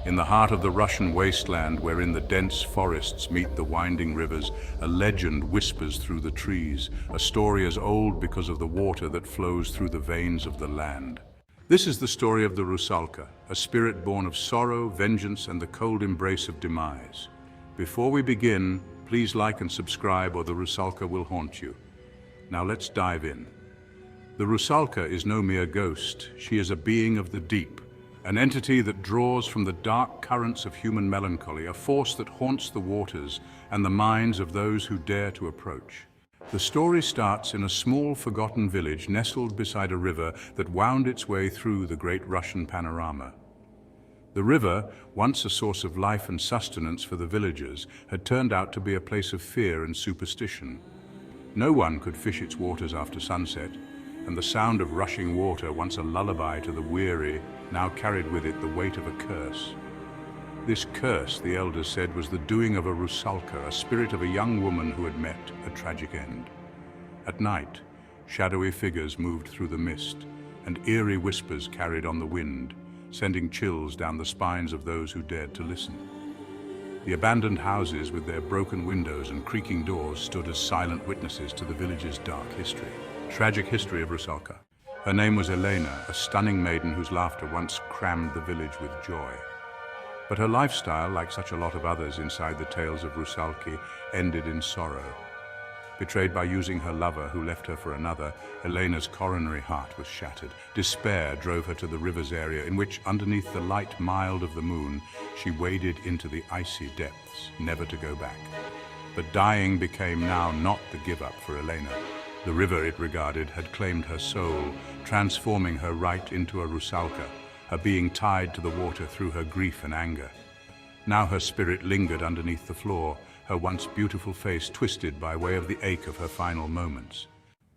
In the heart of the Russian wasteland, wherein the dense forests meet the winding rivers, a legend whispers through the trees, a story as old because of the water that flows through the veins of the land. This is the story of the Rusalka, a spirit born of sorrow, vengeance, and the cold embrace of demise. Before we begin, please like and subscribe or the Rusalka will haunt you. Now let's dive in. The Rusalka is no mere ghost. She is a being of the deep, an entity that draws from the dark currents of human melancholy, a force that haunts the waters and the minds of those who dare to approach. The story starts in a small, forgotten village nestled beside a river that wound its way through the great Russian panorama. The river, once a source of life and sustenance for the villagers, had turned out to be a place of fear and superstition. No one could fish its waters after sunset, and the sound of rushing water, once a lullaby to the weary, now carried with it the weight of a curse. This curse, the elders said, was the doing of a Rusalka, a spirit of a young woman who had met a tragic end. At night, shadowy figures moved through the mist, and eerie whispers carried on the wind, sending chills down the spines of those who dared to listen. The abandoned houses with their broken windows and creaking doors stood as silent witnesses to the village's dark history. Tragic history of Rusalka. Her name was Elena, a stunning maiden whose laughter once crammed the village with joy. But her lifestyle, like such a lot of others inside the tales of Rusalki, ended in sorrow. Betrayed by using her lover who left her for another, Elena's coronary heart was shattered. Despair drove her to the river's area in which, underneath the light mild of the moon, she waded into the icy depths, never to go back. But dying became now not the give-up for Elena. The river, it regarded, had claimed her soul, transforming her right into a Rusalka, her being tied to the water through her grief and anger. Now her spirit lingered underneath the floor, her once beautiful face twisted by way of the ache of her final moments.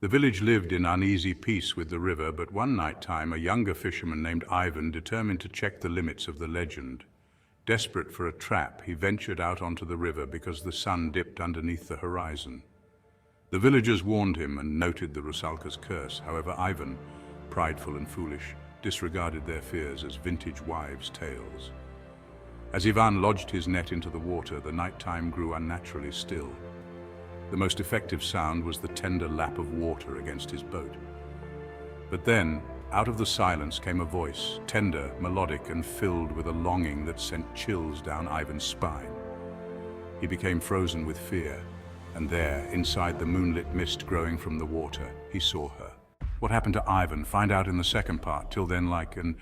The village lived in uneasy peace with the river, but one night time a younger fisherman named Ivan determined to check the limits of the legend. Desperate for a trap, he ventured out onto the river because the sun dipped underneath the horizon. The villagers warned him and noted the Rusalka's curse. However, Ivan, prideful and foolish, disregarded their fears as vintage wives' tales. As Ivan lodged his net into the water, the nighttime grew unnaturally still. The most effective sound was the tender lap of water against his boat. But then, out of the silence came a voice, tender, melodic, and filled with a longing that sent chills down Ivan's spine. He became frozen with fear. And there, inside the moonlit mist growing from the water, he saw her. What happened to Ivan? Find out in the second part. Till then, like and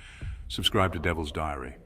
subscribe to Devil's Diary.